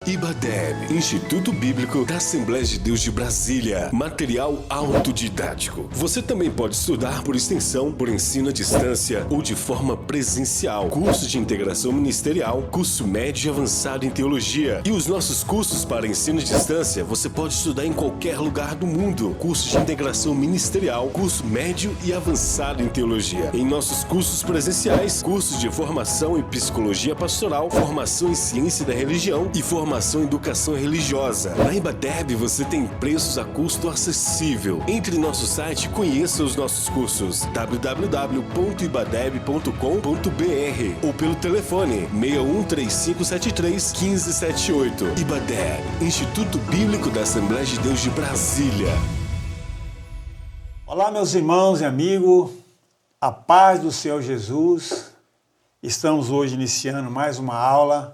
IBADEB, Instituto Bíblico da Assembleia de Deus de Brasília. Material autodidático. Você também pode estudar por extensão, por ensino à distância ou de forma presencial. Curso de integração ministerial, curso médio e avançado em teologia. E os nossos cursos para ensino à distância, você pode estudar em qualquer lugar do mundo. Curso de integração ministerial, curso médio e avançado em teologia. Em nossos cursos presenciais, cursos de formação em psicologia pastoral, formação em ciência da religião e formação em educação religiosa. Na IBADEB você tem preços a custo acessível. Entre em nosso site e conheça os nossos cursos www.ibadeb.com.br ou pelo telefone 613573-1578. IBADEB, Instituto Bíblico da Assembleia de Deus de Brasília. Olá, meus irmãos e amigos, a paz do Senhor Jesus. Estamos hoje iniciando mais uma aula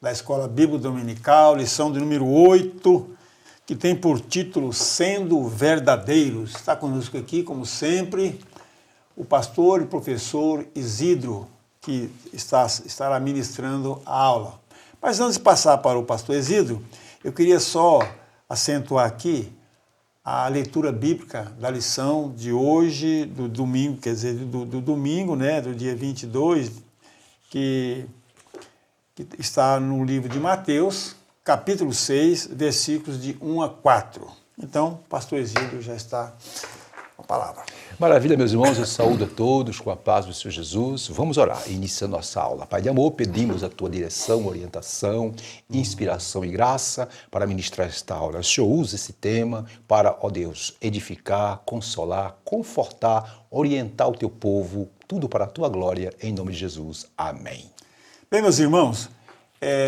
da Escola Bíblica Dominical, lição de número 8, que tem por título Sendo Verdadeiros. Está conosco aqui, como sempre, o pastor e professor Isidro, que estará ministrando a aula. Mas antes de passar para o pastor Isidro, eu queria só acentuar aqui a leitura bíblica da lição de hoje, do domingo, quer dizer, do domingo, né, do dia 22, que está no livro de Mateus, capítulo 6, versículos de 1 a 4. Então, pastor Isidro já está com a palavra. Maravilha, meus irmãos, eu saúdo a todos com a paz do Senhor Jesus. Vamos orar, iniciando nossa aula. Pai de amor, pedimos a tua direção, orientação, inspiração e graça para ministrar esta aula. O Senhor usa esse tema para, ó Deus, edificar, consolar, confortar, orientar o teu povo, tudo para a tua glória, em nome de Jesus. Amém. Bem, meus irmãos,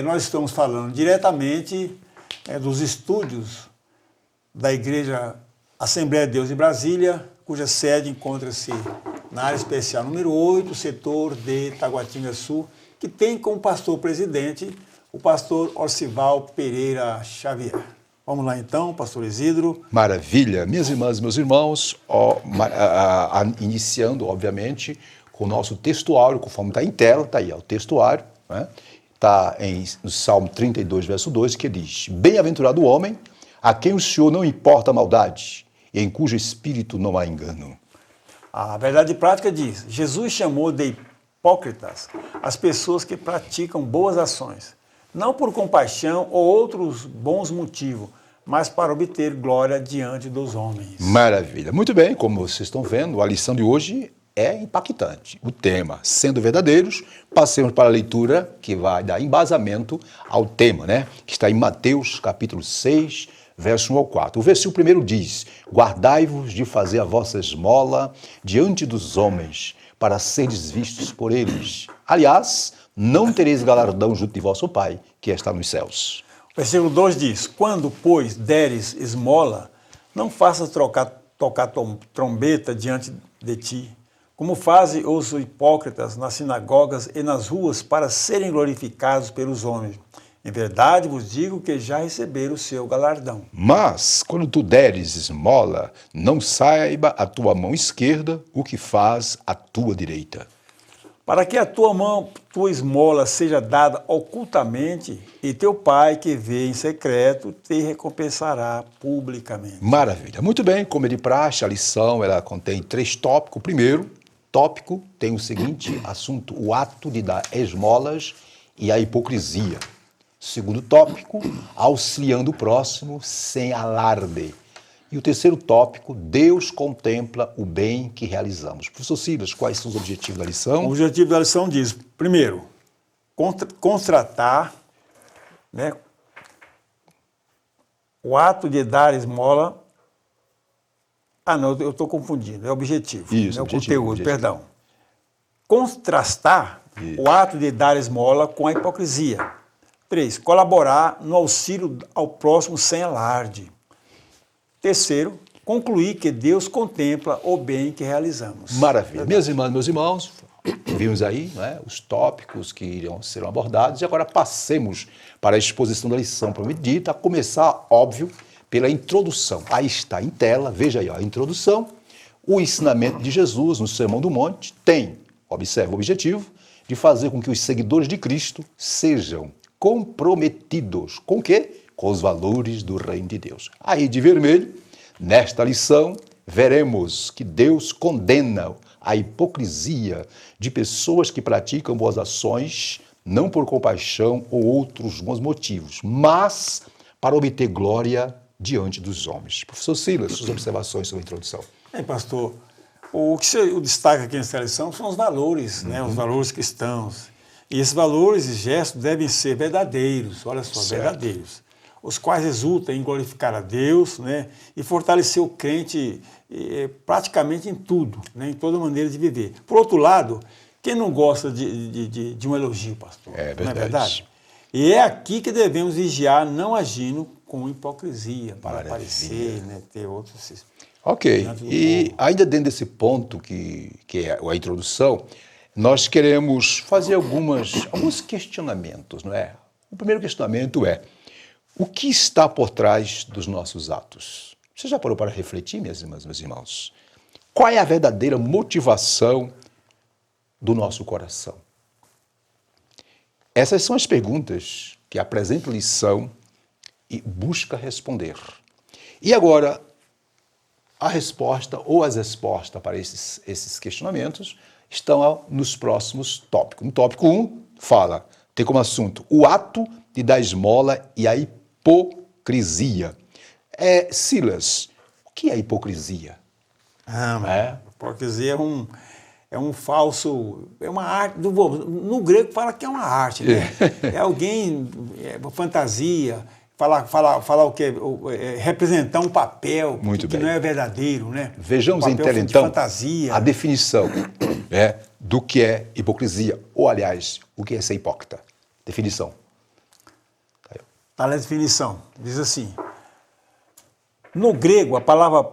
nós estamos falando diretamente dos estúdios da Igreja Assembleia de Deus de Brasília, cuja sede encontra-se na área especial número 8, setor de Taguatinga Sul, que tem como pastor-presidente o pastor Orcival Pereira Xavier. Vamos lá então, pastor Isidro. Maravilha, minhas irmãs e meus irmãos, iniciando, obviamente, com o nosso textuário, conforme está em tela, está aí, o textuário, né? Está no Salmo 32, verso 2, que diz: Bem-aventurado o homem a quem o Senhor não importa a maldade e em cujo espírito não há engano. A verdade prática diz: Jesus chamou de hipócritas as pessoas que praticam boas ações, não por compaixão ou outros bons motivos, mas para obter glória diante dos homens. Maravilha. Muito bem, como vocês estão vendo, a lição de hoje é impactante. O tema, sendo verdadeiros, passemos para a leitura que vai dar embasamento ao tema, né? Que está em Mateus, capítulo 6, verso 1 ao 4. O versículo primeiro diz: Guardai-vos de fazer a vossa esmola diante dos homens, para seres vistos por eles. Aliás, não tereis galardão junto de vosso Pai, que está nos céus. O versículo 2 diz: Quando, pois, deres esmola, não faças tocar trombeta diante de ti, como fazem os hipócritas nas sinagogas e nas ruas, para serem glorificados pelos homens. Em verdade vos digo que já receberam o seu galardão. Mas, quando tu deres esmola, não saiba a tua mão esquerda o que faz a tua direita. Para que a tua esmola seja dada ocultamente, e teu Pai que vê em secreto te recompensará publicamente. Maravilha. Muito bem, como é de praxe, a lição ela contém 3 tópicos. O primeiro tópico tem o seguinte assunto: o ato de dar esmolas e a hipocrisia. Segundo tópico, auxiliando o próximo sem alarde. E o terceiro tópico, Deus contempla o bem que realizamos. Professor Silas, quais são os objetivos da lição? O objetivo da lição diz, primeiro, contratar, né, o ato de dar esmola. Ah, não, eu estou confundindo, é objetivo. Isso, é o objetivo, conteúdo, objetivo. perdão. Contrastar o ato de dar esmola com a hipocrisia. 3. Colaborar no auxílio ao próximo sem alarde. Terceiro, concluir que Deus contempla o bem que realizamos. Maravilha. Minhas irmãs, meus irmãos, vimos aí, né, os tópicos que serão abordados e agora passemos para a exposição da lição prometida, a começar, óbvio, pela introdução. Aí está em tela, veja aí, ó, a introdução. O ensinamento de Jesus no Sermão do Monte tem, observe o objetivo, de fazer com que os seguidores de Cristo sejam comprometidos. Com o quê? Com os valores do reino de Deus. Aí, de vermelho, nesta lição, veremos que Deus condena a hipocrisia de pessoas que praticam boas ações, não por compaixão ou outros bons motivos, mas para obter glória diante dos homens. Professor Silas, suas observações sobre a introdução. Pastor, o que você destaca aqui nessa lição são os valores, né? Os valores cristãos. E esses valores e gestos devem ser verdadeiros, olha só, Certo. verdadeiros, os quais resultam em glorificar a Deus, né? E fortalecer o crente praticamente em tudo, né? Em toda maneira de viver. Por outro lado, quem não gosta de um elogio, pastor? É verdade. Não é verdade? E é aqui que devemos vigiar, não agindo com hipocrisia, para Maravilha. aparecer, né? Ter outros... Ok, diante do e povo. ainda dentro desse ponto que é a introdução, nós queremos fazer alguns questionamentos, não é? O primeiro questionamento é, o que está por trás dos nossos atos? Você já parou para refletir, minhas irmãs, meus irmãos? Qual é a verdadeira motivação do nosso coração? Essas são as perguntas que a presente lição busca responder. E agora, a resposta ou as respostas para esses questionamentos estão nos próximos tópicos. No tópico 1, tem como assunto o ato de dar esmola e a hipocrisia. Silas, o que é hipocrisia? Hipocrisia é um falso, é uma arte, no grego fala que é uma arte, né? É alguém, fantasia, falar o que representar um papel que não é verdadeiro, né? Vejamos um então fantasia. A definição do que é hipocrisia, ou aliás, o que é ser hipócrita. Definição. Tá na definição, diz assim, no grego a palavra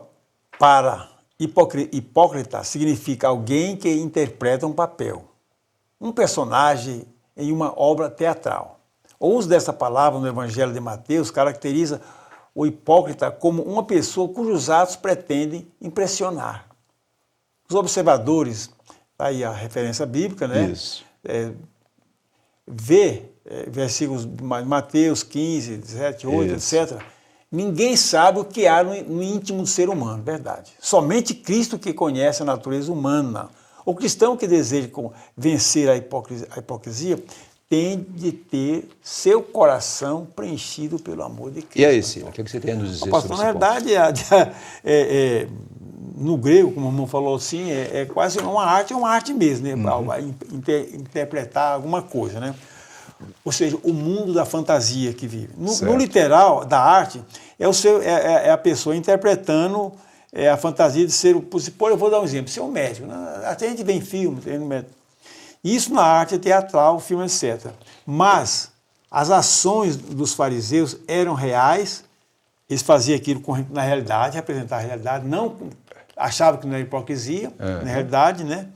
para hipócrita significa alguém que interpreta um papel, um personagem em uma obra teatral. O uso dessa palavra no Evangelho de Mateus caracteriza o hipócrita como uma pessoa cujos atos pretendem impressionar. Os observadores, aí a referência bíblica, né? Isso. Versículos de Mateus 15, 17, 8, Isso. etc. Ninguém sabe o que há no íntimo do ser humano, verdade. Somente Cristo que conhece a natureza humana. O cristão que deseja vencer a hipocrisia tem de ter seu coração preenchido pelo amor de Cristo. E aí, Ciro, o que você tem a nos dizer sobre Pastor, esse na ponto? verdade, no grego, como o irmão falou assim, é quase uma arte mesmo, né? Interpretar alguma coisa, né? Ou seja, o mundo da fantasia que vive. No literal da arte, é a pessoa interpretando a fantasia de ser, eu vou dar um exemplo, ser um médico. Até a gente vê em filme, isso na arte teatral, filme, etc. Mas as ações dos fariseus eram reais, eles faziam aquilo na realidade, representar a realidade, não achavam que não era hipocrisia, na realidade, né?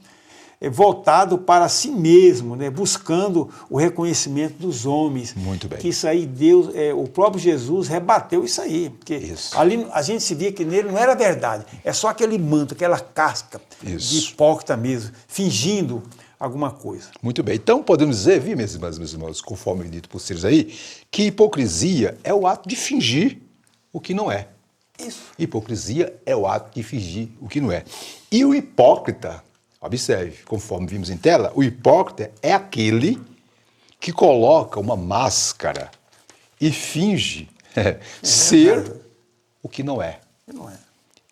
Voltado para si mesmo, né? Buscando o reconhecimento dos homens. Muito bem. Que isso aí, Deus, o próprio Jesus rebateu isso aí. Porque ali a gente se via que nele não era verdade, é só aquele manto, aquela casca de hipócrita mesmo, fingindo alguma coisa. Muito bem. Então, podemos dizer, meus irmãos, conforme dito por vocês aí, que hipocrisia é o ato de fingir o que não é. Isso. Hipocrisia é o ato de fingir o que não é. E o hipócrita, observe, conforme vimos em tela, o hipócrita é aquele que coloca uma máscara e finge ser o que não é. Não é.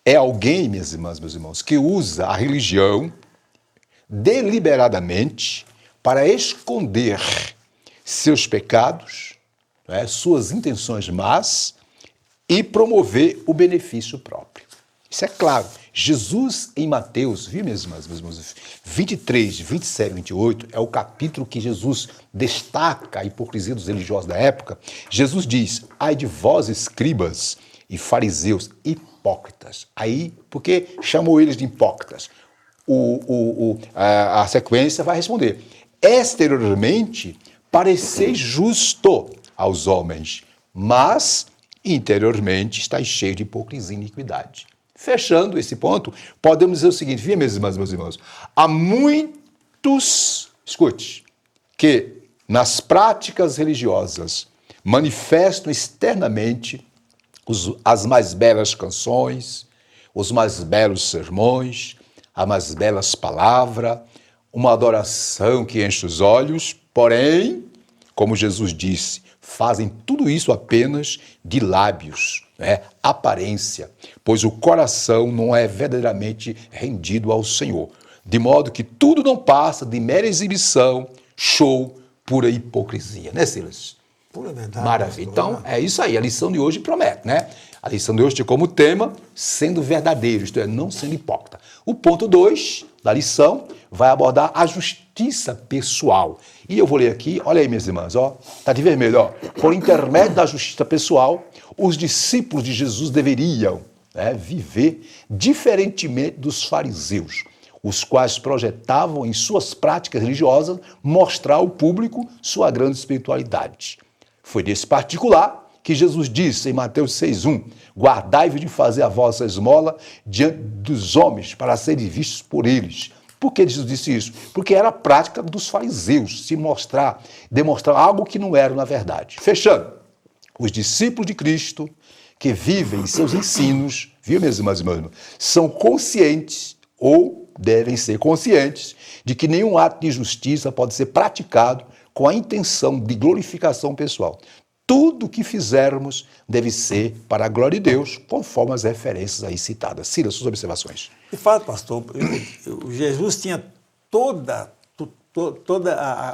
É alguém, minhas irmãs, meus irmãos, que usa a religião deliberadamente para esconder seus pecados, suas intenções más e promover o benefício próprio. Isso é claro. Jesus em Mateus, viu, meus irmãos, 23, 27, 28, é o capítulo que Jesus destaca a hipocrisia dos religiosos da época. Jesus diz, ai de vós, escribas e fariseus, hipócritas. Aí, por que chamou eles de hipócritas? A sequência vai responder. Exteriormente, pareceis justo aos homens, mas interiormente estáis cheio de hipocrisia e iniquidade. Fechando esse ponto, podemos dizer o seguinte, viu, meus irmãos, há muitos, escute, que nas práticas religiosas, manifestam externamente as mais belas canções, os mais belos sermões, as mais belas palavras, uma adoração que enche os olhos, porém, como Jesus disse, fazem tudo isso apenas de lábios, né? Aparência, pois o coração não é verdadeiramente rendido ao Senhor. De modo que tudo não passa de mera exibição, show, pura hipocrisia, né, Silas? Pura verdade. Maravilha. Então, é isso aí. A lição de hoje promete, né? A lição de hoje tem como tema sendo verdadeiro, isto é, não sendo hipócrita. O ponto 2 da lição vai abordar a justiça pessoal. E eu vou ler aqui, olha aí, minhas irmãs, ó, tá de vermelho, ó. Por intermédio da justiça pessoal, os discípulos de Jesus deveriam, né, viver diferentemente dos fariseus, os quais projetavam em suas práticas religiosas mostrar ao público sua grande espiritualidade. Foi desse particular que Jesus disse em Mateus 6,1: guardai-vos de fazer a vossa esmola diante dos homens para serem vistos por eles. Por que Jesus disse isso? Porque era a prática dos fariseus, se mostrar, demonstrar algo que não era na verdade. Fechando, os discípulos de Cristo que vivem em seus ensinos, viu, minhas irmãs e meus irmãos, são conscientes ou devem ser conscientes de que nenhum ato de justiça pode ser praticado com a intenção de glorificação pessoal. Tudo o que fizermos deve ser para a glória de Deus, conforme as referências aí citadas. Silas, suas observações. De fato, pastor, Jesus tinha todo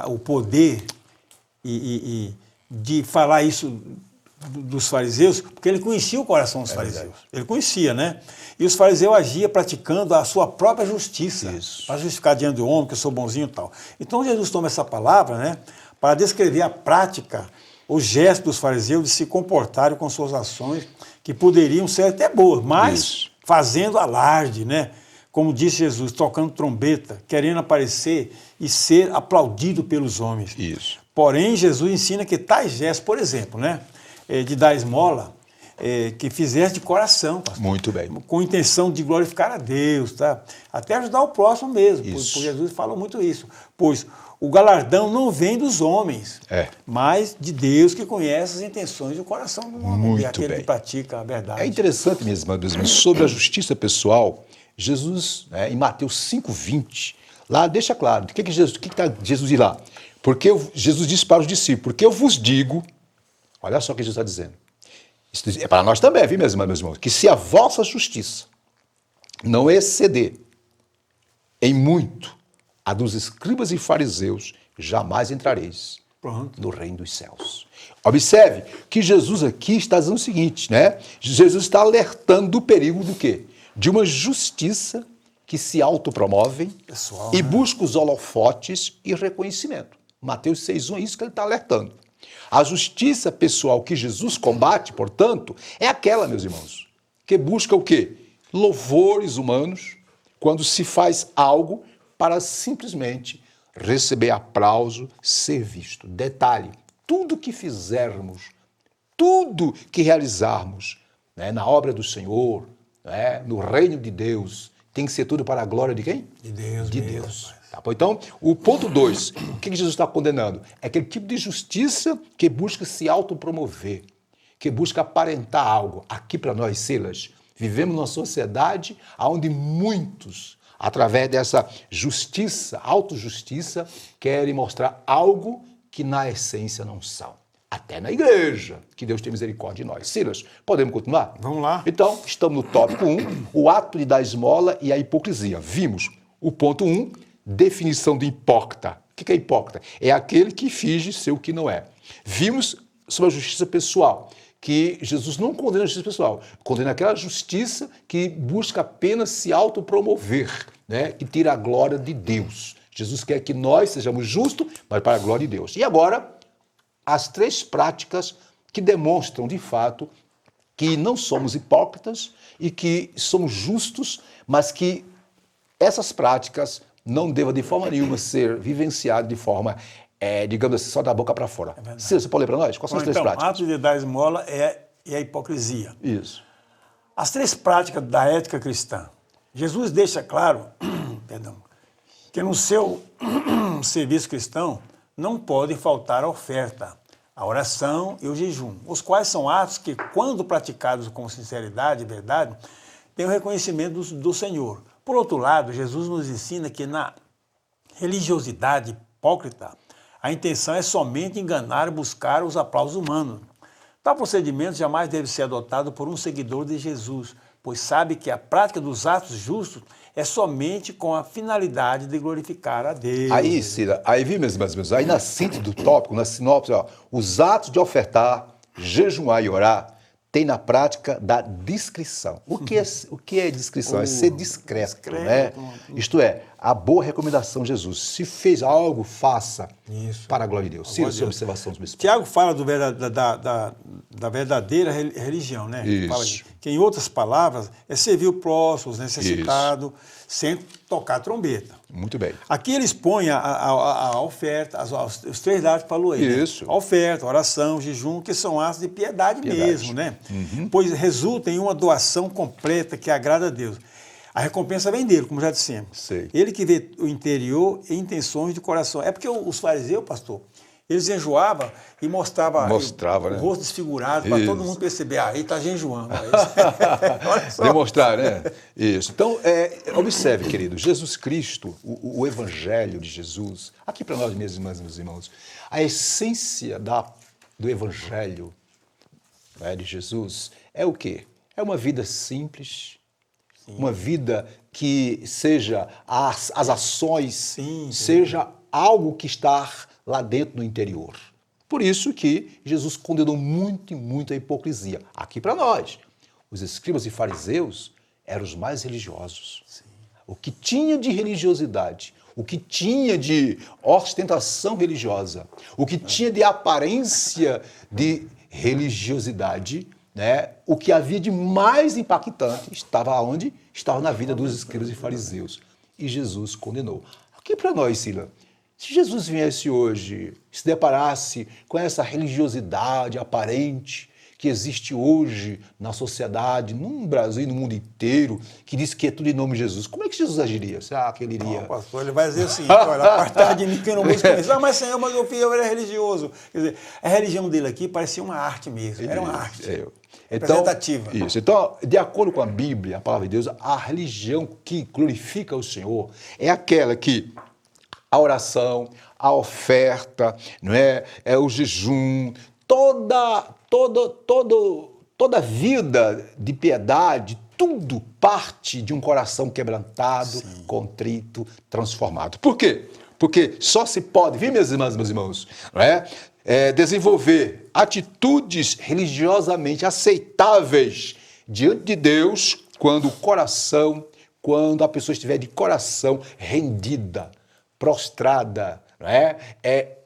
o poder de falar isso dos fariseus, porque ele conhecia o coração dos fariseus. Verdade. Ele conhecia, né? E os fariseus agiam praticando a sua própria justiça, para justificar diante do homem, que eu sou bonzinho e tal. Então Jesus toma essa palavra, né, para descrever a prática, o gesto dos fariseus de se comportarem com suas ações, que poderiam ser até boas, mas fazendo alarde, né? Como disse Jesus, tocando trombeta, querendo aparecer e ser aplaudido pelos homens. Isso. Porém, Jesus ensina que tais gestos, por exemplo, né, de dar esmola, que fizesse de coração, pastor. Muito bem. Com intenção de glorificar a Deus, tá? Até ajudar o próximo mesmo, pois Jesus falou muito isso. Pois o galardão não vem dos homens, mas de Deus, que conhece as intenções do coração do homem, e aquele que pratica a verdade. É interessante mesmo, sobre a justiça pessoal, Jesus, né, em Mateus 5,20, lá deixa claro, o que Jesus diz lá? Porque Jesus disse para os discípulos, porque eu vos digo, olha só o que Jesus está dizendo, isso é para nós também, viu, meus irmãos, que se a vossa justiça não exceder em muito a dos escribas e fariseus, jamais entrareis no reino dos céus. Observe que Jesus aqui está dizendo o seguinte, né? Jesus está alertando do perigo do quê? De uma justiça que se autopromove e busca os holofotes e reconhecimento. Mateus 6,1 é isso que ele está alertando. A justiça pessoal que Jesus combate, portanto, é aquela, meus irmãos, que busca o quê? Louvores humanos, quando se faz algo para simplesmente receber aplauso, ser visto. Detalhe, tudo que fizermos, tudo que realizarmos, né, na obra do Senhor, né, no reino de Deus, tem que ser tudo para a glória de quem? De Deus. De Deus. Tá bom? Então, o ponto 2, o que Jesus está condenando? É aquele tipo de justiça que busca se autopromover, que busca aparentar algo. Aqui para nós, Silas, vivemos numa sociedade onde muitos, através dessa justiça, autojustiça, querem mostrar algo que na essência não são. Até na igreja, que Deus tem misericórdia de nós. Silas, podemos continuar? Vamos lá. Então, estamos no tópico 1, o ato de dar esmola e a hipocrisia. Vimos o ponto 1, definição de hipócrita. O que é hipócrita? É aquele que finge ser o que não é. Vimos sobre a justiça pessoal, que Jesus não condena a justiça pessoal, condena aquela justiça que busca apenas se autopromover, né? Que tira a glória de Deus. Jesus quer que nós sejamos justos, mas para a glória de Deus. E agora, as 3 práticas que demonstram, de fato, que não somos hipócritas e que somos justos, mas que essas práticas não devem, de forma nenhuma, ser vivenciadas de forma, digamos assim, só da boca para fora. Você pode ler para nós? Quais são as 3 práticas? O ato de dar esmola é a hipocrisia. Isso. As 3 práticas da ética cristã. Jesus deixa claro, que no seu serviço cristão, não podem faltar a oferta, a oração e o jejum, os quais são atos que, quando praticados com sinceridade e verdade, têm o reconhecimento do Senhor. Por outro lado, Jesus nos ensina que na religiosidade hipócrita, a intenção é somente enganar e buscar os aplausos humanos. Tal procedimento jamais deve ser adotado por um seguidor de Jesus, pois sabe que a prática dos atos justos é somente com a finalidade de glorificar a Deus. Aí, Cida, aí viu, meus irmãos, aí na síntese do tópico, na sinopse, ó, os atos de ofertar, jejuar e orar, tem na prática da discrição. O que é discrição? É ser discreto, né? Isto é, a boa recomendação de Jesus. Se fez algo, faça para a glória de Deus. Cida, sua observação sobre isso. Tiago fala da verdadeira religião, né? Isso. Fala que, em outras palavras, é servir o próximo, os necessitados, sem tocar a trombeta. Muito bem. Aqui eles põem a oferta, os 3 dados que falou aí. Isso. Né? A oferta, a oração, o jejum, que são atos de piedade mesmo, né? Pois resulta em uma doação completa que agrada a Deus. A recompensa vem dele, como já dissemos. Sei. Ele que vê o interior e intenções de coração. É porque os fariseus, pastor, eles jejuavam e mostrava né? o rosto desfigurado para todo mundo perceber. Aí está jejuando. Olha só. Demonstrar, né? Isso. Então, observe, querido, Jesus Cristo, o Evangelho de Jesus, aqui para nós, minhas irmãs e meus irmãos, a essência do Evangelho, né, de Jesus é o quê? É uma vida simples, uma vida que seja as ações, seja algo que está lá dentro no interior. Por isso que Jesus condenou muito e muito a hipocrisia. Aqui para nós, os escribas e fariseus eram os mais religiosos. Sim. O que tinha de religiosidade, o que tinha de ostentação religiosa, o que tinha de aparência de religiosidade, né? O que havia de mais impactante estava onde? Estava na vida dos escribas e fariseus. E Jesus condenou. Aqui para nós, Sila, se Jesus viesse hoje, se deparasse com essa religiosidade aparente que existe hoje na sociedade, no Brasil e no mundo inteiro, que diz que é tudo em nome de Jesus, como é que Jesus agiria? Será que ele iria? Não, pastor, ele vai dizer assim, olha, apartar de mim que eu não busco isso. Ah, mas Senhor, mas meu filho era religioso. Quer dizer, a religião dele aqui parecia uma arte mesmo, era uma arte. Representativa. Isso. Então, de acordo com a Bíblia, a palavra de Deus, a religião que glorifica o Senhor é aquela que a oração, a oferta, não é o jejum, toda vida de piedade, tudo parte de um coração quebrantado, contrito, transformado. Por quê? Porque só se pode, viu, minhas irmãs, meus irmãos, não é? Desenvolver atitudes religiosamente aceitáveis diante de Deus quando a pessoa estiver de coração rendida, prostrada, não é?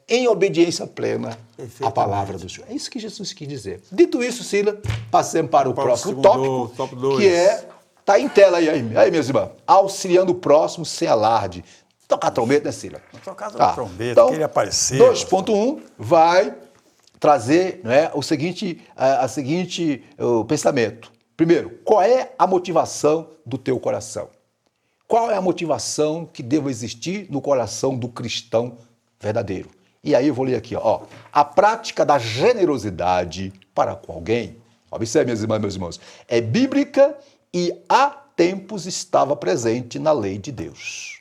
Em obediência plena à palavra do Senhor. É isso que Jesus quis dizer. Dito isso, Sila, passemos para o próximo tópico, que está em tela aí, minhas irmãs. Auxiliando o próximo sem alarde. Tocar a trombeta, né, Sila? Tocar a trombeta, então, queria aparecer. 2.1 vai trazer, não é, o pensamento. Primeiro, qual é a motivação do teu coração? Qual é a motivação que deve existir no coração do cristão verdadeiro? E aí eu vou ler aqui, ó. A prática da generosidade para com alguém, observe, minhas irmãs e meus irmãos, é bíblica e há tempos estava presente na lei de Deus,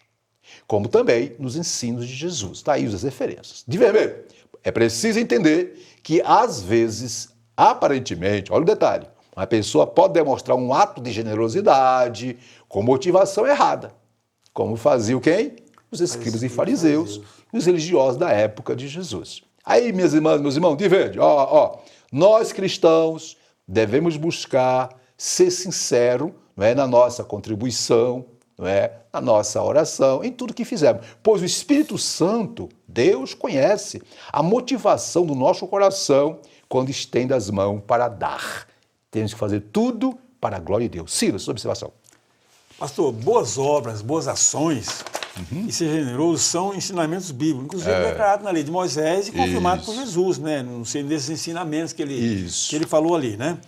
como também nos ensinos de Jesus. Está aí as referências. De vermelho, é preciso entender que às vezes, aparentemente, olha o detalhe, uma pessoa pode demonstrar um ato de generosidade com motivação errada, como faziam quem? Os escribas e fariseus, os religiosos da época de Jesus. Aí, minhas irmãs, meus irmãos, de verde, nós cristãos devemos buscar ser sinceros, não é, na nossa contribuição, não é, na nossa oração, em tudo que fizermos. Pois o Espírito Santo, Deus, conhece a motivação do nosso coração quando estende as mãos para dar. Temos que fazer tudo para a glória de Deus. Ciro, sua observação. Pastor, boas obras, boas ações e ser generoso são ensinamentos bíblicos, inclusive declarados na lei de Moisés e confirmados por Jesus, né? Não sei desses ensinamentos que ele falou ali, né?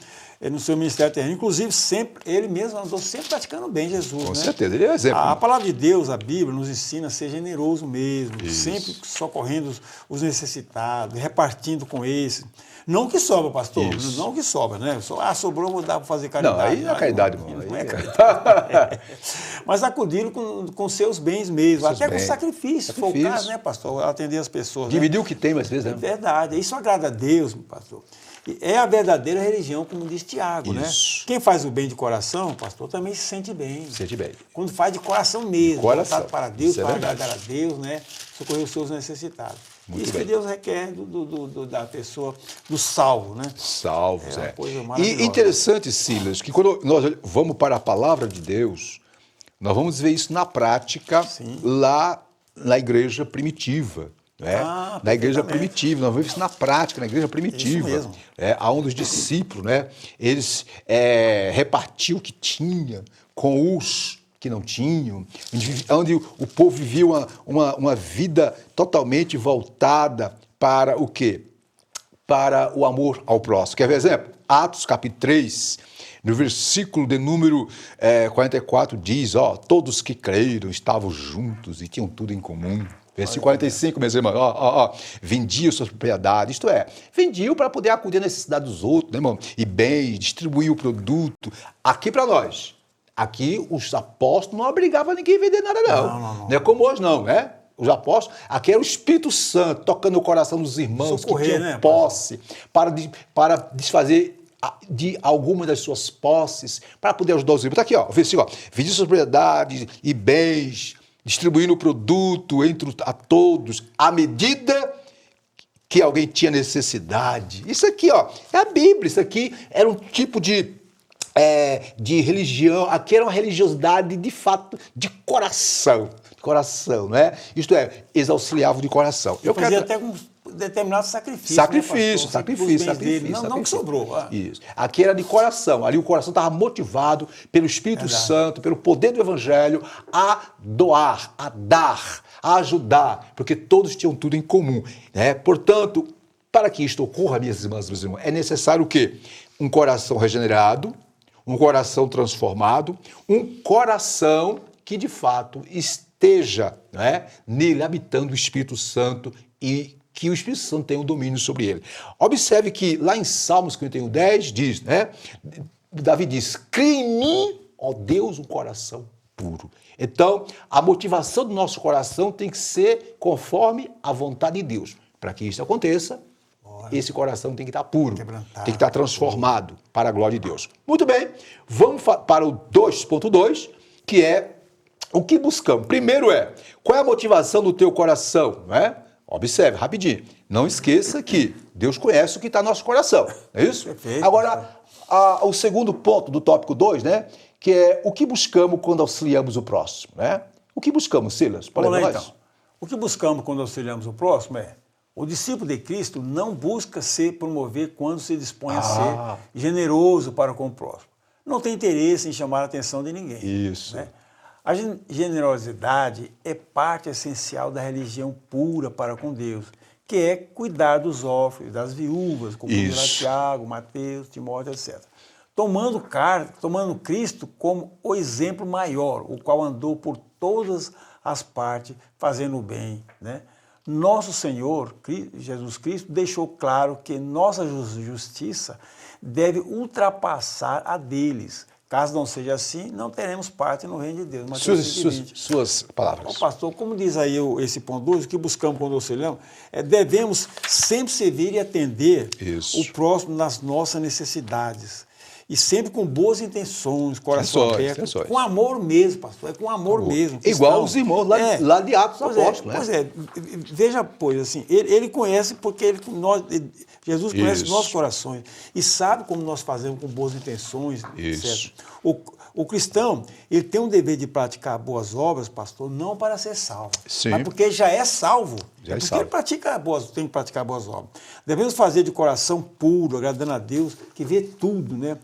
no seu ministério terreno. Inclusive, sempre, ele mesmo andou sempre praticando bem Jesus. Com né? certeza, ele é exemplo. A palavra de Deus, a Bíblia, nos ensina a ser generoso mesmo, sempre socorrendo os necessitados, repartindo com esses. Não que sobra, pastor, não que sobra, né? Sobrou, vou dar para fazer caridade. Não, aí é caridade, irmão. irmão. Não é caridade. Mas acudiram com seus bens mesmo, Seus até bens. com sacrifício, se for o caso, né, pastor? Atender as pessoas. Dividir o que tem, às vezes, É né? verdade, isso agrada a Deus, pastor. É a verdadeira religião, como diz Tiago, né? Quem faz o bem de coração, pastor, também se sente bem. Se sente bem. Quando faz de coração mesmo, coração. voltado para Deus, Isso é para verdade. agradar a Deus, né? Socorrer os seus necessitados. Muito Isso bem. que Deus requer da pessoa, do salvo, né? Salvos, É uma coisa maravilhosa. E interessante, Silas, que quando nós vamos para a palavra de Deus, nós vamos ver isso na prática lá na igreja primitiva. Né? Na igreja primitiva, nós vemos isso na prática, na igreja primitiva. Isso mesmo. Onde os discípulos, né, eles repartiam o que tinha com os que não tinham, onde o povo vivia uma vida totalmente voltada para o quê? Para o amor ao próximo. Quer ver exemplo? Atos capítulo 3, no versículo de número 44, diz, todos que creram estavam juntos e tinham tudo em comum. Versículo 45, meus irmãos, vendiam suas propriedades, isto é, vendiam para poder acudir à necessidade dos outros, né, irmão? E bem, distribuir o produto. Aqui para nós, aqui os apóstolos não obrigavam ninguém a vender nada, não. Não é como hoje, não, né? Os apóstolos, aqui era o Espírito Santo tocando no coração dos irmãos que tinham posse, para desfazer de algumas das suas posses, para poder ajudar os irmãos. Está aqui, versículo, vendiam suas propriedades e bens, distribuindo o produto a todos, à medida que alguém tinha necessidade. Isso aqui, é a Bíblia. Isso aqui era um tipo de religião. Aqui era uma religiosidade, de fato, de coração. Né? Isto é, eles auxiliavam de coração. Eu fazia até com determinado sacrifício. Sacrifício. Não que sobrou. Isso. Aqui era de coração. Ali o coração estava motivado pelo Espírito Santo, pelo poder do Evangelho, a doar, a dar, a ajudar, porque todos tinham tudo em comum. Né? Portanto, para que isto ocorra, minhas irmãs e meus irmãos, é necessário o quê? Um coração regenerado, um coração transformado, um coração que, de fato, esteja, né, nele habitando o Espírito Santo e que o Espírito Santo tenha o domínio sobre ele. Observe que lá em Salmos 51:10 diz, né? Davi diz, cria em mim, ó Deus, um coração puro. Então, a motivação do nosso coração tem que ser conforme a vontade de Deus. Para que isso aconteça, esse coração tem que estar puro, tem que estar transformado para a glória de Deus. Muito bem, vamos para o 2.2, que é o que buscamos. Primeiro qual é a motivação do teu coração, não é? Observe, rapidinho. Não esqueça que Deus conhece o que está no nosso coração. Não é isso? Perfeito. Agora, o segundo ponto do tópico 2, né? Que é o que buscamos quando auxiliamos o próximo, né? O que buscamos, Silas? Vamos lá, então. O que buscamos quando auxiliamos o próximo o discípulo de Cristo não busca se promover quando se dispõe a ser generoso para com o próximo. Não tem interesse em chamar a atenção de ninguém. Isso. Né? A generosidade é parte essencial da religião pura para com Deus, que é cuidar dos órfãos, das viúvas, como diz Tiago, Mateus, Timóteo, etc. Tomando Cristo como o exemplo maior, o qual andou por todas as partes fazendo o bem. Né? Nosso Senhor, Jesus Cristo, deixou claro que nossa justiça deve ultrapassar a deles. Caso não seja assim, não teremos parte no reino de Deus. Suas palavras. Pastor, como diz aí esse ponto 2, o que buscamos quando auxiliamos, devemos sempre servir e atender o próximo nas nossas necessidades. E sempre com boas intenções, coração aberto, com amor mesmo, pastor, com amor mesmo. Igual os irmãos lá de Atos Apóstolos. Pois veja, pois, assim, ele conhece porque Jesus conhece os nossos corações e sabe como nós fazemos com boas intenções, etc. O cristão, ele tem um dever de praticar boas obras, pastor, não para ser salvo, mas porque ele já é salvo. Ele tem que praticar boas obras. Devemos fazer de coração puro, agradando a Deus, que vê tudo, né?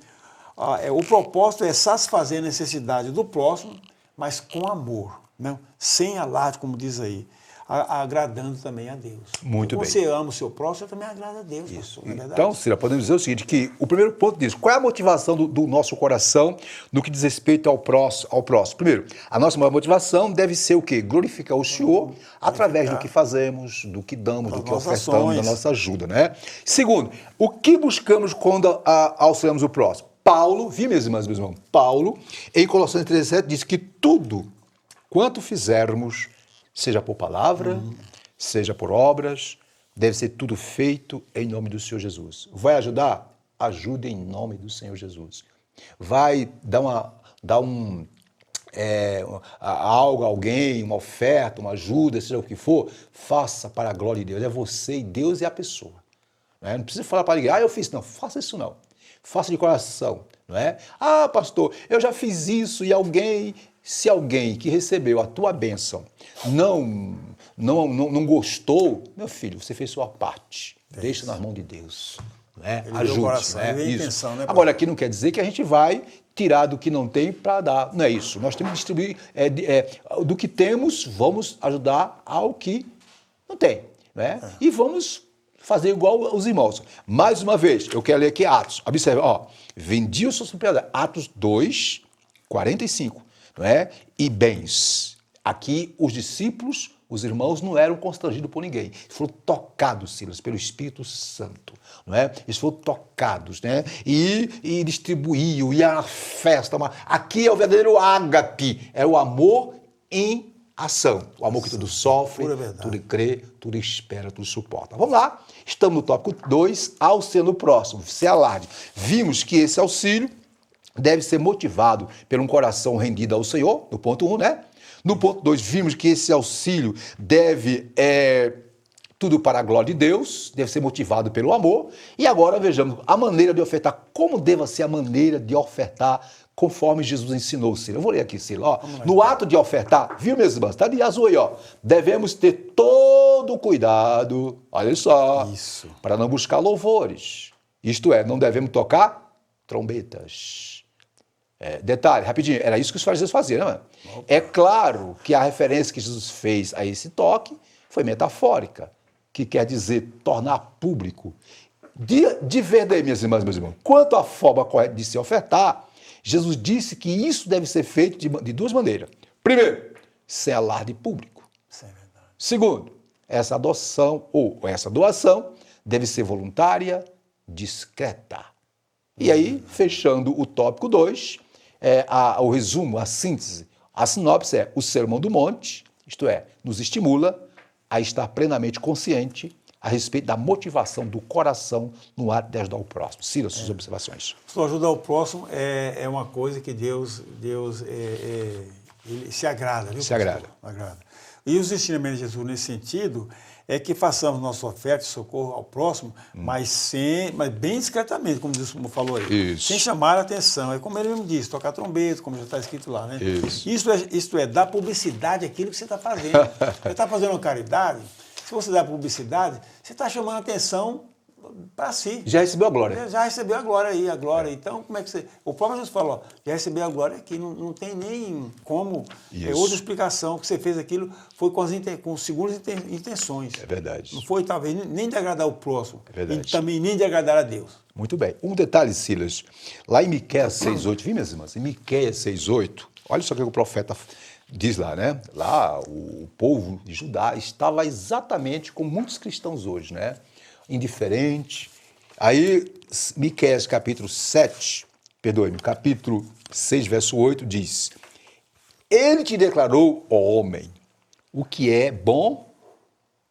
O propósito é satisfazer a necessidade do próximo, mas com amor, né? Sem alarde, como diz aí. agradando também a Deus. Muito bem. Você ama o seu próximo, você também agrada a Deus. Isso. Pastor, não é verdade? Então, Cira, podemos dizer o seguinte, que o primeiro ponto disso, qual é a motivação do nosso coração no que diz respeito ao próximo? Primeiro, a nossa maior motivação deve ser o quê? Glorificar o Senhor através do que fazemos, do que damos, do que ofertamos, da nossa ajuda, né? Segundo, o que buscamos quando auxiliamos o próximo? Paulo, vi minhas irmãs, meus irmãos, Paulo, em Colossenses 3,7, diz que tudo quanto fizermos, seja por palavra, seja por obras, deve ser tudo feito em nome do Senhor Jesus. Vai ajudar? Ajude em nome do Senhor Jesus. Vai dar algo a alguém, uma oferta, uma ajuda, seja o que for, faça para a glória de Deus. É você e Deus e a pessoa. Não precisa falar para ninguém, eu fiz. Não, faça isso não. Faça de coração. Não é? Ah, pastor, eu já fiz isso e se alguém que recebeu a tua bênção não gostou, meu filho, você fez sua parte. Deixa nas mãos de Deus. Né? Ajude. Coração, né? Isso. Intenção, né, agora, aqui não quer dizer que a gente vai tirar do que não tem para dar. Não é isso. Nós temos que distribuir do que temos, vamos ajudar ao que não tem. Né? E vamos fazer igual os irmãos. Mais uma vez, eu quero ler aqui Atos. Observe, vendiam suas propriedades. Atos 2, 45. Não é? E bens. Aqui os discípulos, os irmãos, não eram constrangidos por ninguém. Eles foram tocados, Silas, pelo Espírito Santo. Não é? Eles foram tocados, né? E distribuíam, e a festa. Aqui é o verdadeiro ágape, é o amor em ação. O amor que tudo sofre, tudo crê, tudo espera, tudo suporta. Vamos lá. Estamos no tópico 2, auxílio no próximo, ser alarde. Vimos que esse auxílio deve ser motivado por um coração rendido ao Senhor, no ponto 1, né? No ponto 2, vimos que esse auxílio deve, tudo para a glória de Deus, deve ser motivado pelo amor. E agora vejamos a maneira de ofertar, como deva ser a maneira de ofertar, conforme Jesus ensinou, Ciro. Eu vou ler aqui, Ciro. No ato de ofertar, viu, meus irmãos? Está de azul aí, devemos ter todo o cuidado, olha só, para não buscar louvores. Isto é, não devemos tocar trombetas. Detalhe, rapidinho, era isso que os fariseus faziam, né, mano? É claro que a referência que Jesus fez a esse toque foi metafórica, que quer dizer tornar público. De verdade, minhas irmãs e meus irmãos, quanto à forma correta de se ofertar, Jesus disse que isso deve ser feito de duas maneiras. Primeiro, sem alarde público. Isso é verdade. Segundo, essa adoção ou essa doação deve ser voluntária, discreta. E aí, fechando o tópico 2, o resumo, a síntese, a sinopse é o Sermão do Monte, isto é, nos estimula a estar plenamente consciente a respeito da motivação do coração no ato de ajudar o próximo. Cira, suas observações. Ajudar o próximo é uma coisa que Deus ele se agrada. Viu, se agrada. E os ensinamentos de Jesus nesse sentido é que façamos nossa oferta e socorro ao próximo, mas bem discretamente, como Deus falou aí. Isso. Sem chamar a atenção. É como ele mesmo disse, tocar trombeta, como já está escrito lá, né? Isso. Isto é dar publicidade àquilo que você está fazendo. Você está fazendo uma caridade, se você dá publicidade, você está chamando a atenção para si. Já recebeu a glória. Já recebeu a glória aí, a glória. Então, como é que você... O próprio Jesus falou, já recebeu a glória aqui, não tem nem como... outra explicação, que você fez aquilo foi com segundas intenções. É verdade. Não foi, talvez, nem de agradar o próximo. É verdade. E também nem de agradar a Deus. Muito bem. Um detalhe, Silas. Lá em Miqueias 6,8, viu, minhas irmãs? Em Miqueias 6,8, olha só o que o profeta diz lá, né? Lá, o povo de Judá estava exatamente como muitos cristãos hoje, né? Indiferente. Aí, Miqueias capítulo 6, verso 8, diz: Ele te declarou, ó homem, o que é bom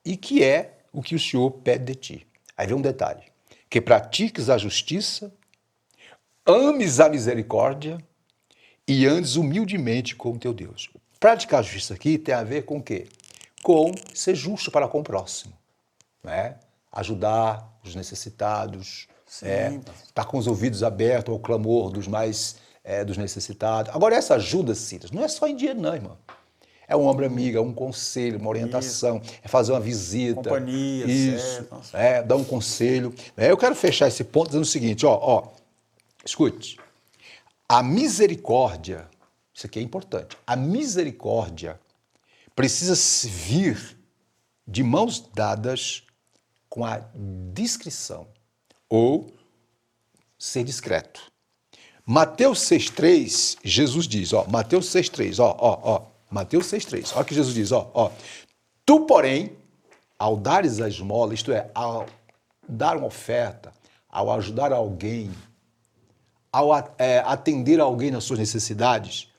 e que é o que o Senhor pede de ti. Aí vem um detalhe: que pratiques a justiça, ames a misericórdia e andes humildemente com o teu Deus. Praticar a justiça aqui tem a ver com o quê? Com ser justo para com o próximo, né? Ajudar os necessitados, estar com os ouvidos abertos ao clamor dos mais dos necessitados. Agora, essa ajuda, Citas, não é só em dinheiro, não, irmão. É um ombro amigo, é um conselho, uma orientação, é fazer uma visita. Companhia, isso, dar um conselho. Eu quero fechar esse ponto dizendo o seguinte, escute, a misericórdia, isso aqui é importante, a misericórdia precisa vir de mãos dadas com a discrição, ou ser discreto. Mateus 6,3, Jesus diz, Mateus 6,3, Mateus 6,3, olha o que Jesus diz, tu, porém, ao dares a esmola, isto é, ao dar uma oferta, ao ajudar alguém, ao atender alguém nas suas necessidades,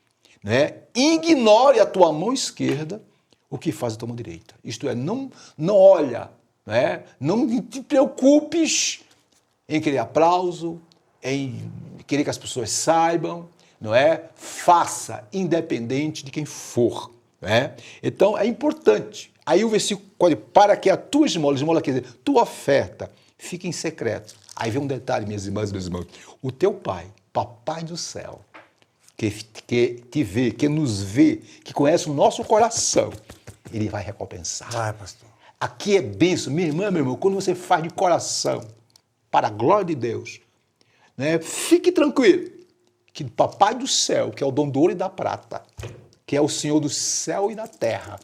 né, ignore a tua mão esquerda o que faz a tua mão direita. Isto é, não olha, né, não te preocupes em querer aplauso, em querer que as pessoas saibam, não é? Faça, independente de quem for, né? Então, é importante. Aí o versículo, para que a tua esmola quer dizer, tua oferta, fique em secreto. Aí vem um detalhe, minhas irmãs, meus irmãos. O teu Pai, Papai do céu, que te vê, que nos vê, que conhece o nosso coração, ele vai recompensar. Vai, pastor. Aqui é bênção, minha irmã, meu irmão, quando você faz de coração, para a glória de Deus, né, fique tranquilo, que Papai do céu, que é o dono do ouro e da prata, que é o Senhor do céu e da terra,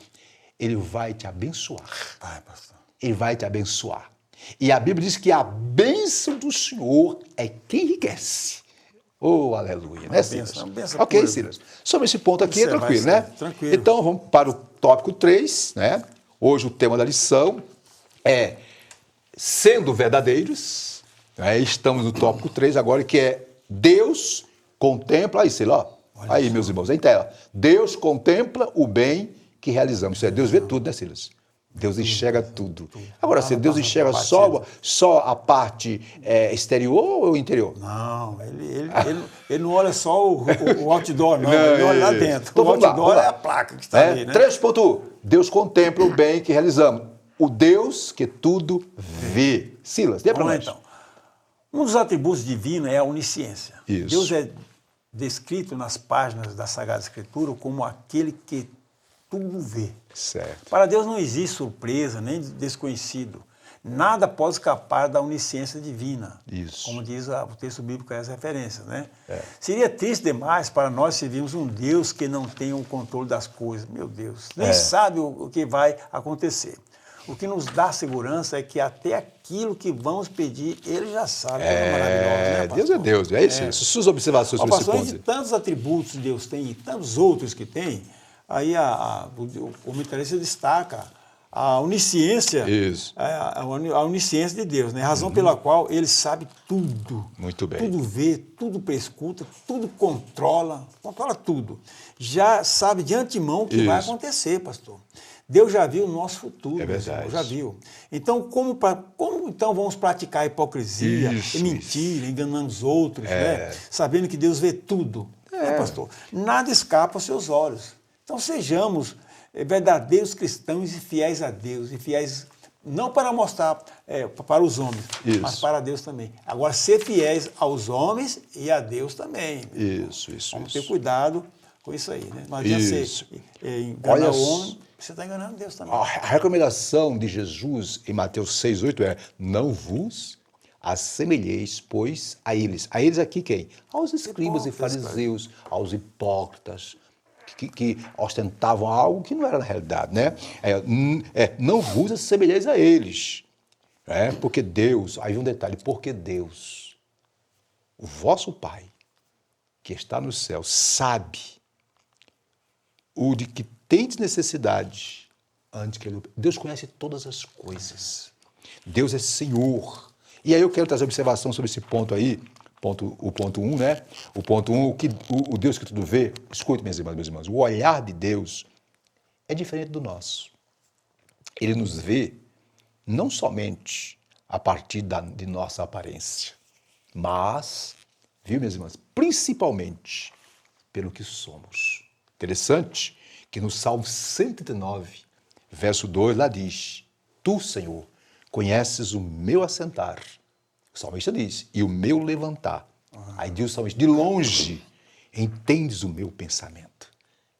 ele vai te abençoar. Vai, pastor. Ele vai te abençoar. E a Bíblia diz que a bênção do Senhor é quem enriquece. Oh, aleluia, né, Silas? Ok, Silas. Sobre esse ponto aqui é tranquilo, né? Tranquilo. Então, vamos para o tópico 3, né? Hoje o tema da lição é sendo verdadeiros. Né? Estamos no tópico 3 agora, que é Deus contempla, aí, Silas, aí, meus irmãos, em tela. Deus contempla o bem que realizamos. Isso é, Deus vê tudo, né, Silas? Deus enxerga tudo. Agora, se Deus enxerga só a parte exterior ou interior? Não, ele não olha só o outdoor, não. Ele olha lá dentro. Então, o outdoor é a placa que está ali, né? 3.1. Deus contempla o bem que realizamos. O Deus que tudo vê. Silas, dê para nós. Então, um dos atributos divinos é a onisciência. Isso. Deus é descrito nas páginas da Sagrada Escritura como aquele que tudo vê. Certo. Para Deus não existe surpresa, nem desconhecido. Nada pode escapar da onisciência divina. Isso. Como diz o texto bíblico com as referências, né? Seria triste demais para nós servirmos um Deus que não tem o controle das coisas. Meu Deus, nem sabe o que vai acontecer. O que nos dá segurança é que até aquilo que vamos pedir, Ele já sabe. É maravilhoso, né, pastor? Deus é Deus. É isso. Suas observações sobre esse pastor, ponto. de tantos atributos que Deus tem e tantos outros que tem, aí o comentarista destaca a onisciência, Isso. a onisciência de Deus, né? A razão pela qual Ele sabe tudo. Muito bem. Tudo vê, tudo prescuta, tudo controla tudo. Já sabe de antemão o que vai acontecer, pastor. Deus já viu o nosso futuro. É verdade. Já viu. Então, como então vamos praticar a hipocrisia, e mentira, enganando os outros, né? Sabendo que Deus vê tudo, né, pastor? Nada escapa aos seus olhos. Então, sejamos verdadeiros cristãos e fiéis a Deus, e fiéis não para mostrar para os homens, mas para Deus também. Agora, ser fiéis aos homens e a Deus também. Isso. Vamos ter cuidado com isso aí, né? Não adianta você enganar o homem, você está enganando Deus também. A recomendação de Jesus em Mateus 6,8 é: não vos assemelheis, pois, a eles. A eles aqui quem? Aos escribas e fariseus, aos hipócritas, que ostentavam algo que não era na realidade, né? Não vos assemelheis a eles. Porque Deus, aí vem um detalhe, porque Deus, o vosso Pai, que está no céu, sabe o de que tendes necessidade antes que Ele... Deus conhece todas as coisas. Deus é Senhor. E aí eu quero trazer observação sobre esse ponto aí, o ponto 1, né? O ponto 1, o Deus que tudo vê. Escute, minhas irmãs, meus irmãos, o olhar de Deus é diferente do nosso. Ele nos vê não somente a partir de nossa aparência, mas, viu, minhas irmãs, principalmente pelo que somos. Interessante que no Salmo 139, verso 2, lá diz: Tu, Senhor, conheces o meu assentar. O salmista diz: e o meu levantar. Aí diz o salmista: de longe entendes o meu pensamento.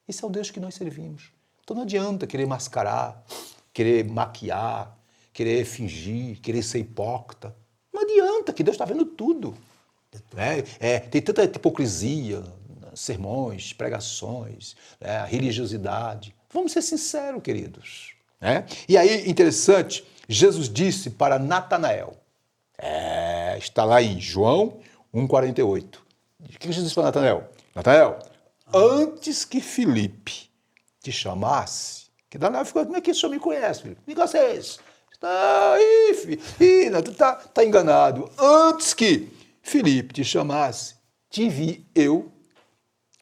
Esse é o Deus que nós servimos. Então não adianta querer mascarar, querer maquiar, querer fingir, querer ser hipócrita. Não adianta, que Deus está vendo tudo. Tem tanta hipocrisia, sermões, pregações, religiosidade. Vamos ser sinceros, queridos. né? E aí, interessante, Jesus disse para Natanael, está lá em João 1,48. O que Jesus disse para Natanael? Natanael, antes que Filipe te chamasse, que Natanael ficou, como é que o senhor me conhece, Filipe? Que negócio é esse? Tu tá enganado. Antes que Filipe te chamasse, te vi eu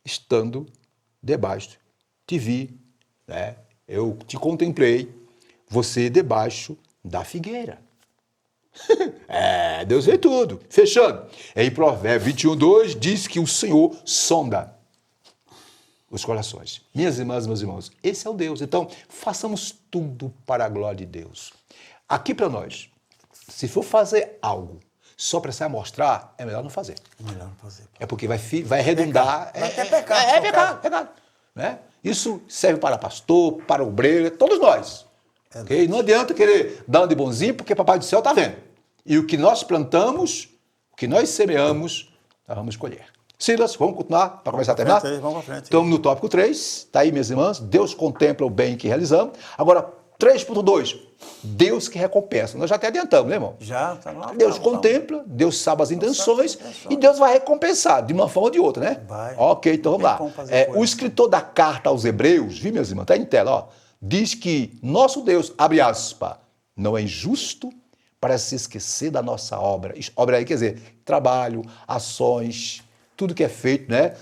estando debaixo. Te vi, né? Eu te contemplei, você debaixo da figueira. Deus vê tudo. Fechando. Em Provérbios 21:2 diz que o Senhor sonda os corações. Minhas irmãs, meus irmãos, esse é o Deus. Então, façamos tudo para a glória de Deus. Aqui para nós, se for fazer algo só para se amostrar, é melhor não fazer. Melhor não fazer. É porque vai redundar. É pecado. Pecado. Né? Isso serve para pastor, para obreiro, todos nós. Okay? Não adianta querer dar um de bonzinho, porque Papai do Céu está vendo. E o que nós plantamos, o que nós semeamos, nós vamos colher. Silas, vamos continuar para começar a terminar? Vamos para frente. Estamos no tópico 3, está aí, minhas irmãs. Deus contempla o bem que realizamos. Agora, 3.2, Deus que recompensa. Nós já até adiantamos, né, irmão? Já, está lá. Deus contempla, Deus sabe as intenções e Deus vai recompensar de uma forma ou de outra, né? Vai. Ok, então vamos lá. O escritor da carta aos Hebreus, viu, minhas irmãs? Está em tela, ó. Diz que nosso Deus, abre aspas, não é injusto para se esquecer da nossa obra. Obra aí quer dizer trabalho, ações, tudo que é feito, né,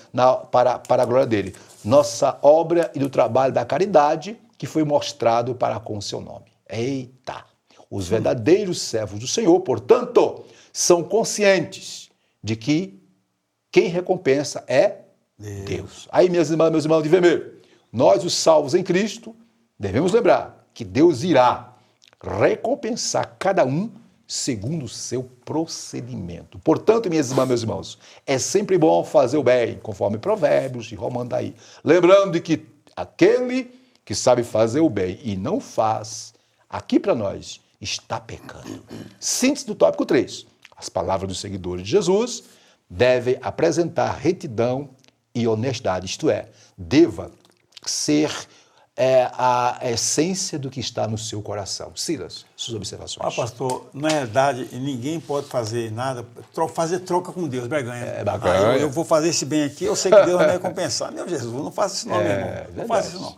para a glória dele. Nossa obra e do trabalho da caridade que foi mostrado para com o seu nome. Eita! Os verdadeiros servos do Senhor, portanto, são conscientes de que quem recompensa é Deus. Aí, minhas irmãs, meus irmãos de vermelho, nós, os salvos em Cristo, devemos lembrar que Deus irá recompensar cada um segundo o seu procedimento. Portanto, minhas irmãs, meus irmãos, é sempre bom fazer o bem, conforme Provérbios e Romano daí. Lembrando de que aquele que sabe fazer o bem e não faz, aqui para nós, está pecando. Síntese do tópico 3. As palavras dos seguidores de Jesus devem apresentar retidão e honestidade, isto é, deva ser a essência do que está no seu coração. Silas, suas observações. Pastor, na realidade, ninguém pode fazer nada, fazer troca com Deus, barganha. Eu vou fazer esse bem aqui, eu sei que Deus vai me recompensar. Meu Jesus, não faça isso não, meu irmão. Não faça isso não.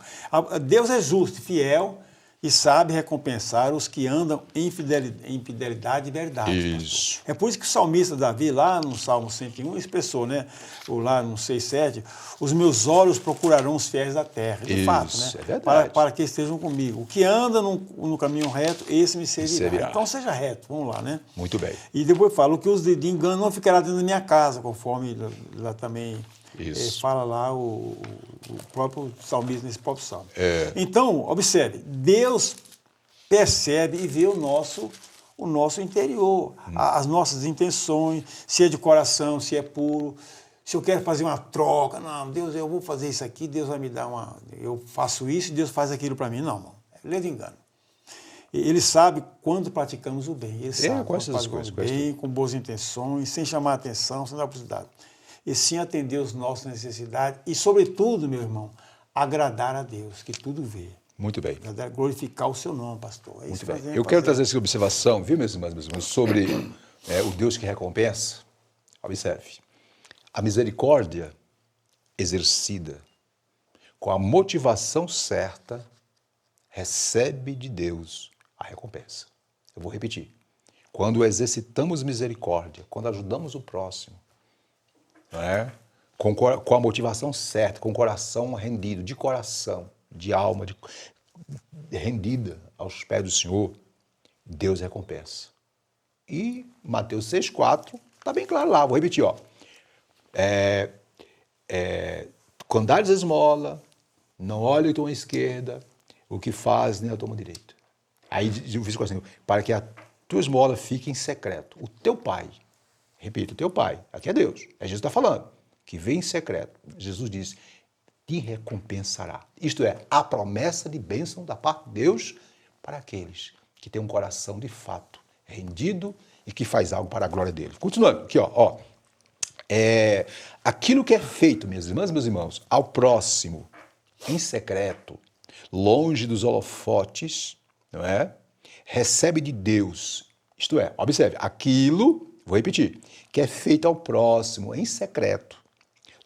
Deus é justo, fiel e sabe recompensar os que andam em fidelidade e verdade. Isso. É por isso que o salmista Davi, lá no Salmo 101, expressou, né? Ou lá no 6,7, os meus olhos procurarão os fiéis da terra. De fato, né? É verdade. Para que estejam comigo. O que anda no caminho reto, esse me servirá. Então seja reto, vamos lá, né? Muito bem. E depois fala, o que os de engano não ficará dentro da minha casa, conforme lá também fala lá o próprio salmista nesse próprio salmo. Então, observe, Deus percebe e vê o nosso interior, as nossas intenções, se é de coração, se é puro, se eu quero fazer uma troca, não, Deus, eu vou fazer isso aqui, Deus vai me dar eu faço isso e Deus faz aquilo para mim. Não, irmão, é ledo engano. Ele sabe quando praticamos o bem, ele sabe quando praticamos o bem, com boas intenções, sem chamar a atenção, sem dar publicidade. E sim atender as nossas necessidades e, sobretudo, meu irmão, agradar a Deus, que tudo vê. Muito bem. Glorificar o seu nome, pastor. Muito bem. Eu quero trazer essa observação, viu, meus irmãos, sobre o Deus que recompensa. Observe. A misericórdia exercida com a motivação certa recebe de Deus a recompensa. Eu vou repetir. Quando exercitamos misericórdia, quando ajudamos o próximo, não é? Com a motivação certa, com o coração rendido, de coração, de alma, rendida aos pés do Senhor, Deus recompensa. E Mateus 6,4 está bem claro lá, vou repetir. Quando dares esmola, não olhe a tua esquerda, o que faz nem a tua mão direita. Aí eu fiz assim, para que a tua esmola fique em secreto. O teu pai, repito, o teu pai, aqui é Deus, Jesus está falando, que vem em secreto. Jesus disse, te recompensará. Isto é, a promessa de bênção da parte de Deus para aqueles que têm um coração de fato rendido e que faz algo para a glória dele. Continuando, aqui, aquilo que é feito, minhas irmãs e meus irmãos, ao próximo, em secreto, longe dos holofotes, não é? Recebe de Deus, isto é, observe, aquilo, vou repetir, que é feito ao próximo em secreto,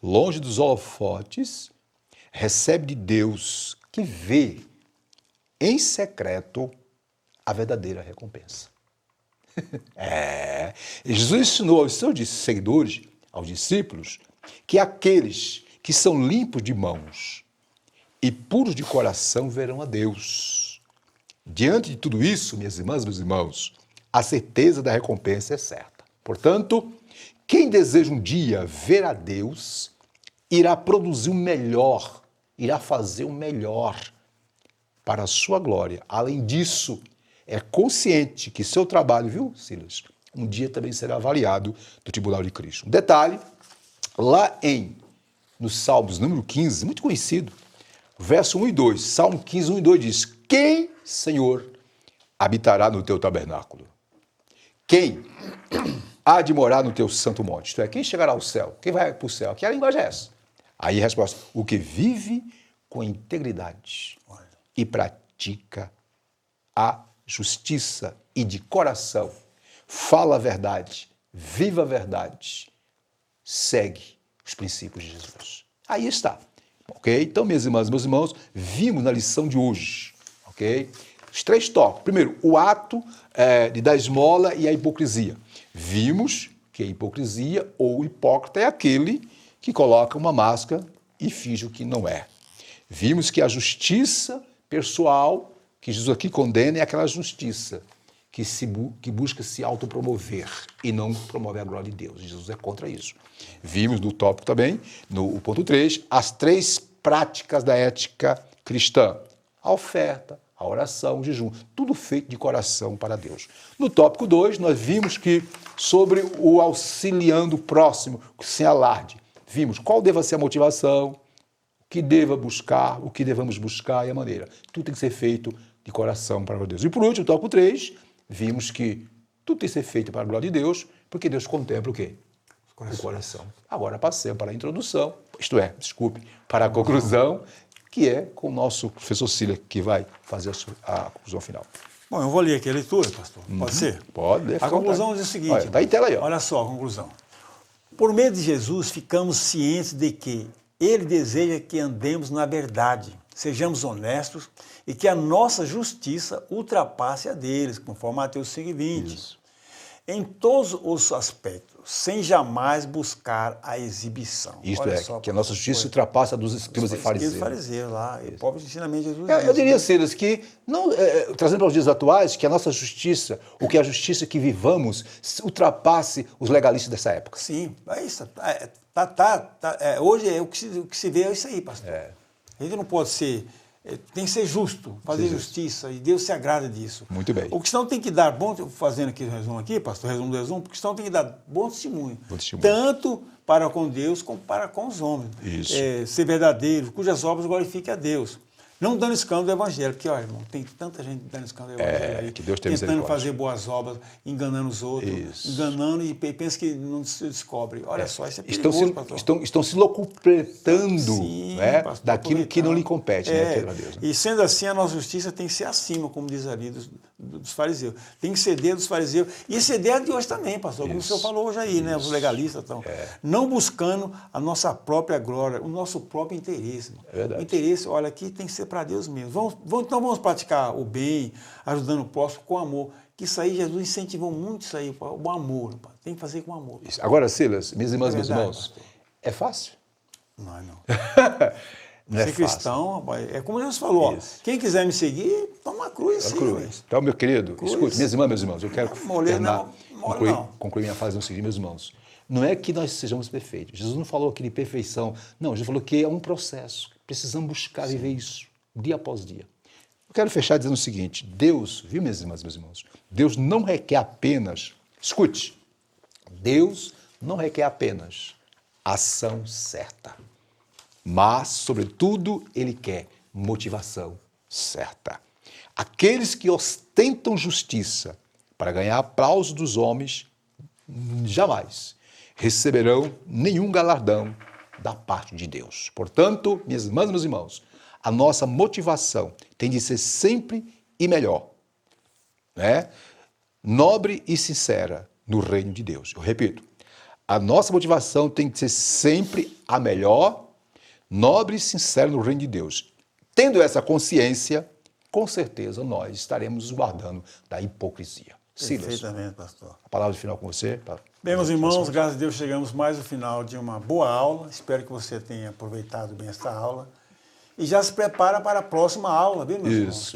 longe dos holofotes, recebe de Deus, que vê em secreto a verdadeira recompensa. Jesus ensinou aos seus seguidores, aos discípulos, que aqueles que são limpos de mãos e puros de coração verão a Deus. Diante de tudo isso, minhas irmãs, meus irmãos, a certeza da recompensa é certa. Portanto, quem deseja um dia ver a Deus, irá produzir o melhor, irá fazer o melhor para a sua glória. Além disso, é consciente que seu trabalho, viu, Silas, um dia também será avaliado do tribunal de Cristo. Um detalhe, lá no Salmos número 15, muito conhecido, verso 1 e 2, Salmo 15, 1 e 2 diz: quem, Senhor, habitará no teu tabernáculo? Quem há de morar no teu santo monte? Isto é, quem chegará ao céu? Quem vai para o céu? Que a linguagem é essa? Aí a resposta: o que vive com integridade e pratica a justiça e de coração, fala a verdade, viva a verdade, segue os princípios de Jesus. Aí está. Ok? Então, minhas irmãs e meus irmãos, vimos na lição de hoje, ok? Os 3 tópicos. Primeiro, o ato de dar esmola e a hipocrisia. Vimos que a hipocrisia ou hipócrita é aquele que coloca uma máscara e finge o que não é. Vimos que a justiça pessoal que Jesus aqui condena é aquela justiça que busca se autopromover e não promover a glória de Deus. Jesus é contra isso. Vimos no tópico também, no ponto 3, as 3 práticas da ética cristã. A oferta, a oração, o jejum, tudo feito de coração para Deus. No tópico 2, nós vimos que sobre o auxiliando o próximo, sem alarde. Vimos qual deva ser a motivação, o que devamos buscar e a maneira. Tudo tem que ser feito de coração para Deus. E por último, tópico 3, vimos que tudo tem que ser feito para a glória de Deus, porque Deus contempla o quê? O coração. Agora passemos para a introdução, para a conclusão, que é com o nosso professor Silas, que vai fazer a conclusão final. Bom, eu vou ler aqui a leitura, pastor. Pode ser? Pode ler. A conclusão diz o seguinte. Está em tela aí. Ó. Olha só a conclusão. Por meio de Jesus, ficamos cientes de que Ele deseja que andemos na verdade, sejamos honestos e que a nossa justiça ultrapasse a deles, conforme Mateus 5:20. Isso. Em todos os aspectos, sem jamais buscar a exibição. Isto Olha é, só, que a nossa justiça ultrapassa a dos escribas e fariseus. Fariseus lá, o próprio ensinamento de Jesus. Eu diria, Silas, que, não, trazendo para os dias atuais, que a nossa justiça, ou que a justiça que vivamos, ultrapasse os legalistas dessa época. Sim, é isso. Hoje o que se vê é isso aí, pastor. A gente não pode ser... Tem que ser justo, fazer justiça, e Deus se agrada disso. Muito bem. O cristão tem que dar fazendo aqui o resumo aqui, pastor, resumo do resumo, o cristão tem que dar bom testemunho. Tanto para com Deus como para com os homens. Isso. Ser verdadeiro, cujas obras glorifiquem a Deus. Não dando escândalo do evangelho, porque, olha, irmão, tem tanta gente dando escândalo do evangelho aí, que Deus tem tentando misericórdia. fazer boas obras, enganando os outros, enganando e pensa que não se descobre. Olha só, isso é perigoso, pastor. Estão se locupletando, Sim, né, pastor, daquilo que não lhe compete, né, a Deus, né? E sendo assim, a nossa justiça tem que ser acima, como diz ali, dos fariseus. Tem que ceder dos fariseus. E ceder a de hoje também, pastor, como o senhor falou hoje aí, né? Os legalistas estão. Não buscando a nossa própria glória, o nosso próprio interesse. É verdade. O interesse, olha, aqui tem que ser para Deus mesmo. Então vamos praticar o bem, ajudando o próximo com amor. Que isso aí, Jesus incentivou muito isso aí, o amor. Tem que fazer com amor. Isso. Agora, Silas, minhas irmãs e meus irmãos, pastor. é fácil? Não é não. Não é Ser fácil. cristão, rapaz, é como Jesus falou, ó, quem quiser me seguir, toma a cruz. Sim, então, meu querido, escute, minhas irmãs, meus irmãos, eu quero concluir minha fase no seguinte, meus irmãos. Não é que nós sejamos perfeitos. Jesus não falou aqui de perfeição. Não, Jesus falou que é um processo. Precisamos buscar viver isso, dia após dia. Eu quero fechar dizendo o seguinte, Deus, viu, minhas irmãs, meus irmãos, Deus não requer apenas, escute, Deus não requer apenas ação certa. Mas, sobretudo, Ele quer motivação certa. Aqueles que ostentam justiça para ganhar aplauso dos homens, jamais receberão nenhum galardão da parte de Deus. Portanto, minhas irmãs e meus irmãos, a nossa motivação tem de ser sempre e melhor, né? Nobre e sincera no reino de Deus. Eu repito, a nossa motivação tem que ser sempre a melhor, nobre e sincera no reino de Deus. Tendo essa consciência, com certeza nós estaremos nos guardando da hipocrisia. Silas, Perfeitamente, pastor. a palavra final com você. Bem, meus irmãos, graças a Deus chegamos mais ao final de uma boa aula. Espero que você tenha aproveitado bem esta aula. E já se prepara para a próxima aula, viu, meus irmãos?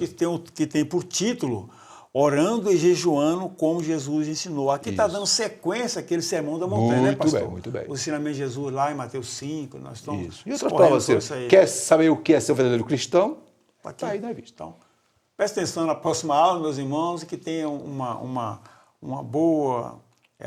Que tem por título Orando e Jejuando como Jesus ensinou. Aqui está dando sequência àquele sermão da montanha, né, pastor? Muito bem. O ensinamento de Jesus lá em Mateus 5. Nós estamos Isso. E outras provas, quer saber o que é ser um verdadeiro cristão? Está aí na vista. Então, preste atenção na próxima aula, meus irmãos, e que tenham uma boa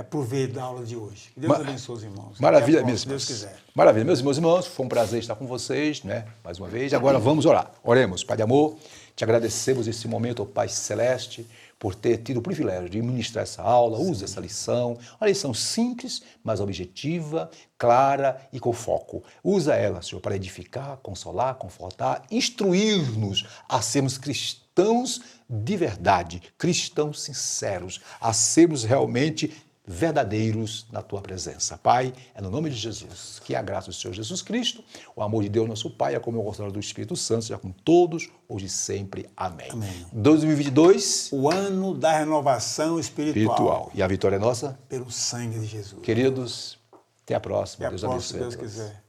proveito da aula de hoje. Que Deus abençoe os irmãos. Maravilha, meus irmãos. Se Deus quiser. Maravilha, meus irmãos, foi um prazer estar com vocês, né? Mais uma vez. Agora vamos orar. Oremos, Pai de amor, te agradecemos esse momento, ó Pai Celeste, por ter tido o privilégio de ministrar essa aula. Usa essa lição, uma lição simples, mas objetiva, clara e com foco. Usa ela, Senhor, para edificar, consolar, confortar, instruir-nos a sermos cristãos de verdade, cristãos sinceros, a sermos realmente verdadeiros na Tua presença. Pai, é no nome de Jesus, que a graça do Senhor Jesus Cristo, o amor de Deus nosso Pai, a comunhão consoladora do Espírito Santo, seja com todos, hoje e sempre. Amém. Amém. 2022, o ano da renovação espiritual. E a vitória é nossa? Pelo sangue de Jesus. Queridos, até a próxima. Deus abençoe. Se Deus quiser.